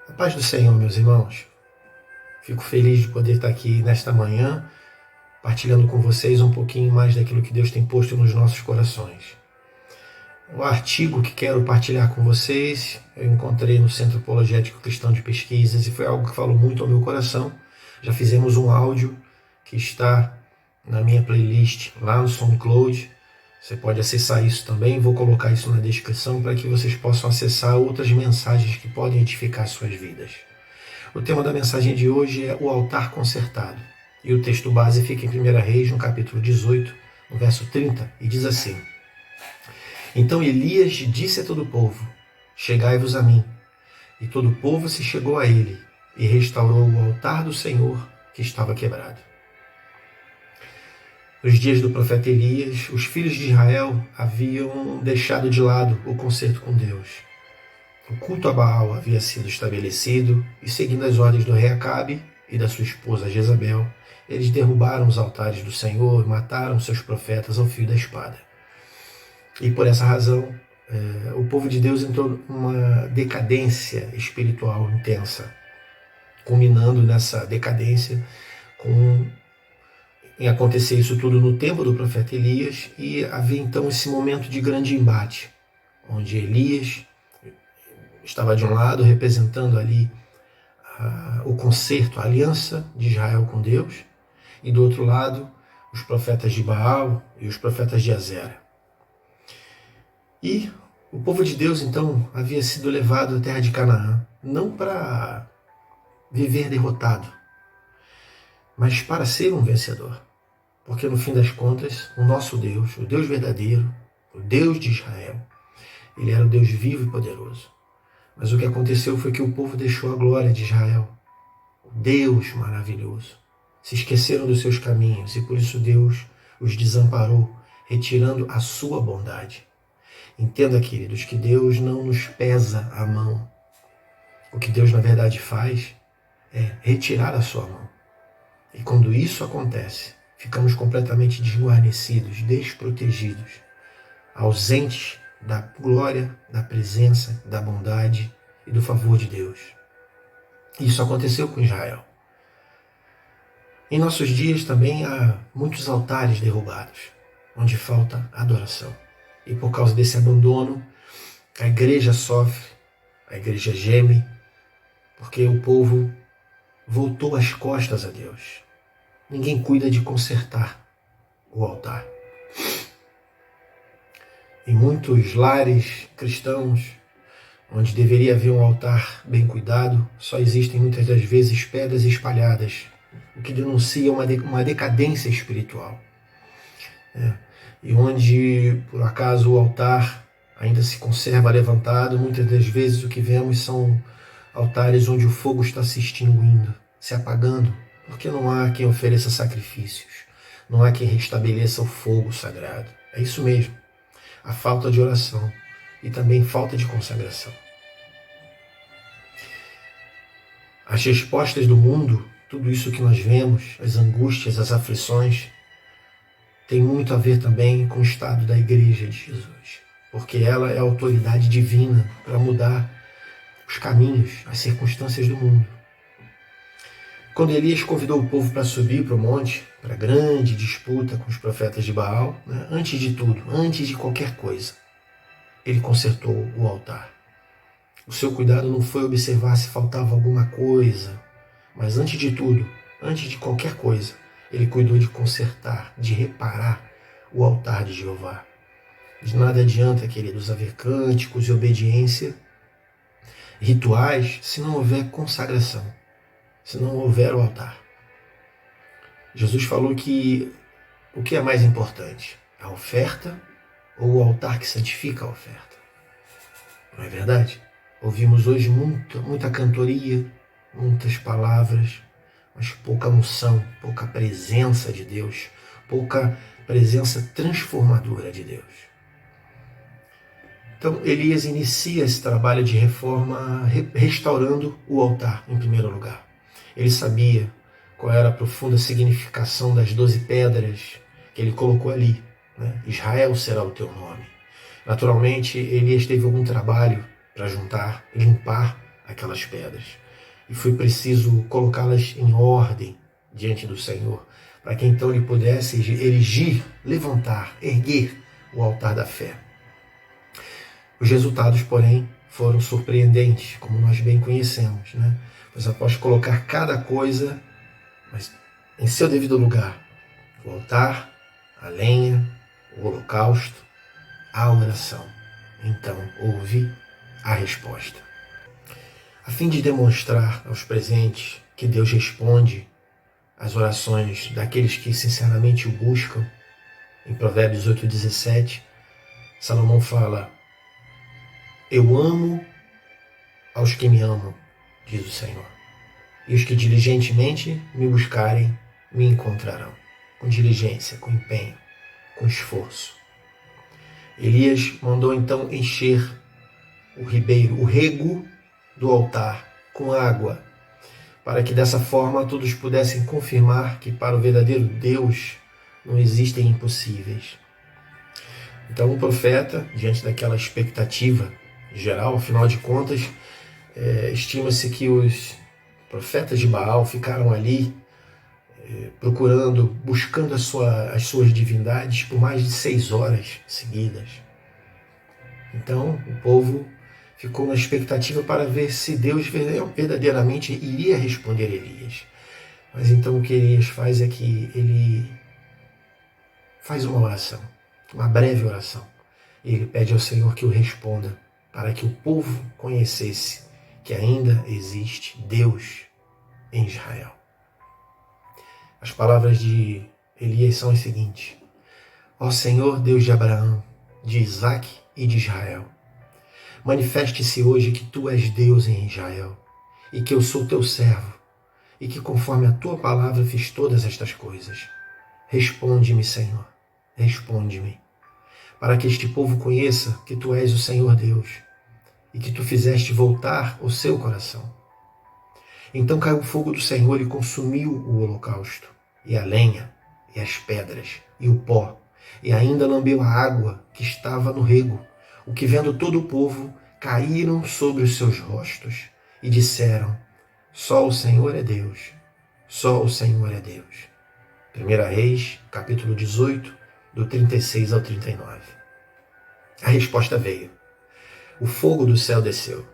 A paz do Senhor, meus irmãos. Fico feliz de poder estar aqui nesta manhã, partilhando com vocês um pouquinho mais daquilo que Deus tem posto nos nossos corações. O artigo que quero partilhar com vocês, eu encontrei no Centro Apologético Cristão de Pesquisas e foi algo que falou muito ao meu coração. Já fizemos um áudio que está na minha playlist lá no SoundCloud. Você pode acessar isso também, vou colocar isso na descrição para que vocês possam acessar outras mensagens que podem edificar suas vidas. O tema da mensagem de hoje é o altar consertado. E o texto base fica em 1 Reis, no capítulo 18, no verso 30, e diz assim: Então Elias disse a todo o povo: Chegai-vos a mim. E todo o povo se chegou a ele, e restaurou o altar do Senhor que estava quebrado. Nos dias do profeta Elias, os filhos de Israel haviam deixado de lado o concerto com Deus. O culto a Baal havia sido estabelecido e, seguindo as ordens do rei Acabe e da sua esposa Jezabel, eles derrubaram os altares do Senhor e mataram seus profetas ao fio da espada. E por essa razão, o povo de Deus entrou numa decadência espiritual intensa, culminando nessa decadência em acontecer isso tudo no tempo do profeta Elias, e havia então esse momento de grande embate, onde Elias estava de um lado representando ali o concerto, a aliança de Israel com Deus, e do outro lado os profetas de Baal e os profetas de Azera. E o povo de Deus então havia sido levado à terra de Canaã, não para viver derrotado, mas para ser um vencedor. Porque no fim das contas, o nosso Deus, o Deus verdadeiro, o Deus de Israel, ele era o Deus vivo e poderoso. Mas o que aconteceu foi que o povo deixou a glória de Israel, o Deus maravilhoso. Se esqueceram dos seus caminhos e por isso Deus os desamparou, retirando a sua bondade. Entenda, queridos, que Deus não nos pesa a mão. O que Deus na verdade faz é retirar a sua mão. E quando isso acontece, ficamos completamente desguarnecidos, desprotegidos, ausentes da glória, da presença, da bondade e do favor de Deus. Isso aconteceu com Israel. Em nossos dias também há muitos altares derrubados, onde falta adoração. E por causa desse abandono, a igreja sofre, a igreja geme, porque o povo voltou as costas a Deus. Ninguém cuida de consertar o altar. Em muitos lares cristãos, onde deveria haver um altar bem cuidado, só existem muitas das vezes pedras espalhadas, o que denuncia uma decadência espiritual. E onde, por acaso, o altar ainda se conserva levantado, muitas das vezes o que vemos são altares onde o fogo está se extinguindo, se apagando, porque não há quem ofereça sacrifícios, não há quem restabeleça o fogo sagrado. É isso mesmo. A falta de oração e também falta de consagração. As respostas do mundo, tudo isso que nós vemos, as angústias, as aflições, tem muito a ver também com o estado da igreja de Jesus, porque ela é a autoridade divina para mudar os caminhos, as circunstâncias do mundo. Quando Elias convidou o povo para subir para o monte, para a grande disputa com os profetas de Baal, antes de tudo, antes de qualquer coisa, ele consertou o altar. O seu cuidado não foi observar se faltava alguma coisa, mas antes de tudo, antes de qualquer coisa, ele cuidou de consertar, de reparar o altar de Jeová. De nada adianta, queridos, haver cânticos e obediência, rituais, se não houver consagração, se não houver o altar. Jesus falou que o que é mais importante? A oferta ou o altar que santifica a oferta? Não é verdade? Ouvimos hoje muita cantoria, muitas palavras, mas pouca unção, pouca presença de Deus, pouca presença transformadora de Deus. Então Elias inicia esse trabalho de reforma restaurando o altar em primeiro lugar. Ele sabia qual era a profunda significação das 12 pedras que ele colocou ali. Israel será o teu nome. Naturalmente, Elias teve algum trabalho para juntar, limpar aquelas pedras. E foi preciso colocá-las em ordem diante do Senhor, para que então ele pudesse erigir, levantar, erguer o altar da fé. Os resultados, porém, foram surpreendentes, como nós bem conhecemos, né? Pois após colocar cada coisa em seu devido lugar, o altar, a lenha, o holocausto, a oração, então houve a resposta. A fim de demonstrar aos presentes que Deus responde às orações daqueles que sinceramente o buscam, em Provérbios 8,17, Salomão fala: eu amo aos que me amam, diz o Senhor, e os que diligentemente me buscarem me encontrarão, com diligência, com empenho, com esforço. Elias mandou então encher o ribeiro, o rego do altar, com água, para que dessa forma todos pudessem confirmar que para o verdadeiro Deus não existem impossíveis. Então o profeta, diante daquela expectativa geral, afinal de contas, estima-se que os profetas de Baal ficaram ali procurando, buscando as suas divindades por mais de 6 horas seguidas. Então o povo ficou na expectativa para ver se Deus verdadeiramente iria responder Elias. Mas então o que Elias faz é que ele faz uma oração, uma breve oração. E ele pede ao Senhor que o responda, para que o povo conhecesse que ainda existe Deus em Israel. As palavras de Elias são as seguintes: ó Senhor, Deus de Abraão, de Isaque e de Israel, manifeste-se hoje que tu és Deus em Israel, e que eu sou teu servo, e que conforme a tua palavra fiz todas estas coisas. Responde-me, Senhor, responde-me, para que este povo conheça que tu és o Senhor Deus, e que tu fizeste voltar o seu coração. Então caiu o fogo do Senhor e consumiu o holocausto, e a lenha, e as pedras, e o pó, e ainda lambeu a água que estava no rego, o que vendo todo o povo, caíram sobre os seus rostos, e disseram: só o Senhor é Deus, só o Senhor é Deus. 1 Reis, capítulo 18, do 36 ao 39. A resposta veio. O fogo do céu desceu,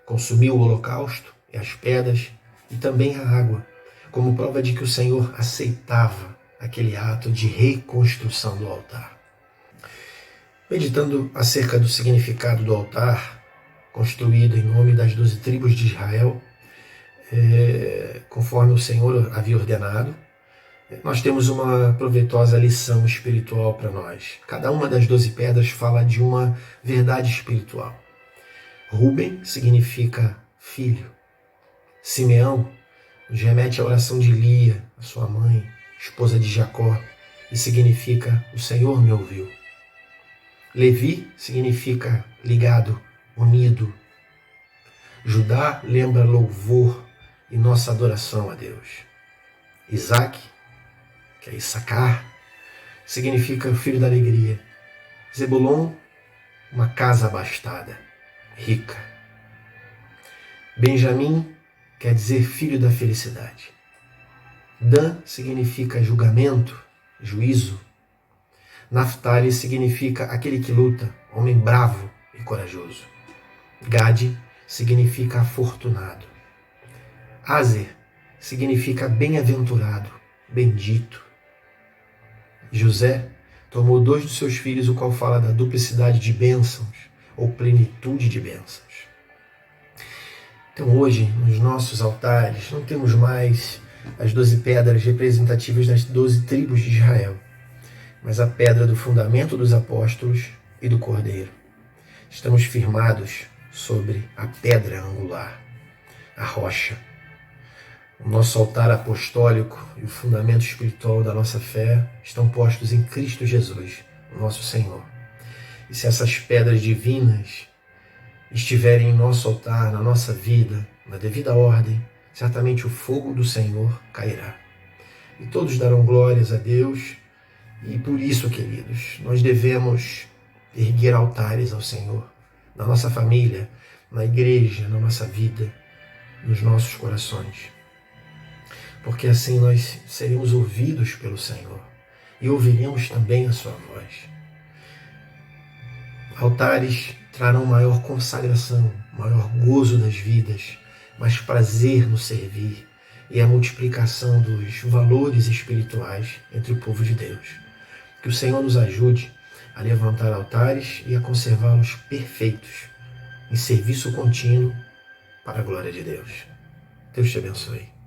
consumiu o holocausto e as pedras e também a água, como prova de que o Senhor aceitava aquele ato de reconstrução do altar. Meditando acerca do significado do altar, construído em nome das 12 tribos de Israel, conforme o Senhor havia ordenado, nós temos uma proveitosa lição espiritual para nós. Cada uma das 12 pedras fala de uma verdade espiritual. Rúben significa filho. Simeão nos remete à oração de Lia, a sua mãe, esposa de Jacó, e significa o Senhor me ouviu. Levi significa ligado, unido. Judá lembra louvor e nossa adoração a Deus. Isaque, que é Issacar, significa filho da alegria. Zebulon, uma casa abastada, rica. Benjamim quer dizer filho da felicidade. Dan significa julgamento, juízo. Naftali significa aquele que luta, homem bravo e corajoso. Gade significa afortunado. Aser significa bem-aventurado, bendito. José tomou 2 dos seus filhos, o qual fala da duplicidade de bênçãos, ou plenitude de bênçãos. Então hoje, nos nossos altares, não temos mais as 12 pedras representativas das 12 tribos de Israel, mas a pedra do fundamento dos apóstolos e do Cordeiro. Estamos firmados sobre a pedra angular, a rocha. O nosso altar apostólico e o fundamento espiritual da nossa fé estão postos em Cristo Jesus, o nosso Senhor. E se essas pedras divinas estiverem em nosso altar, na nossa vida, na devida ordem, certamente o fogo do Senhor cairá. E todos darão glórias a Deus. E por isso, queridos, nós devemos erguer altares ao Senhor na nossa família, na igreja, na nossa vida, nos nossos corações. Porque assim nós seremos ouvidos pelo Senhor e ouviremos também a sua voz. Altares trarão maior consagração, maior gozo das vidas, mais prazer no servir e a multiplicação dos valores espirituais entre o povo de Deus. Que o Senhor nos ajude a levantar altares e a conservá-los perfeitos, em serviço contínuo para a glória de Deus. Deus te abençoe.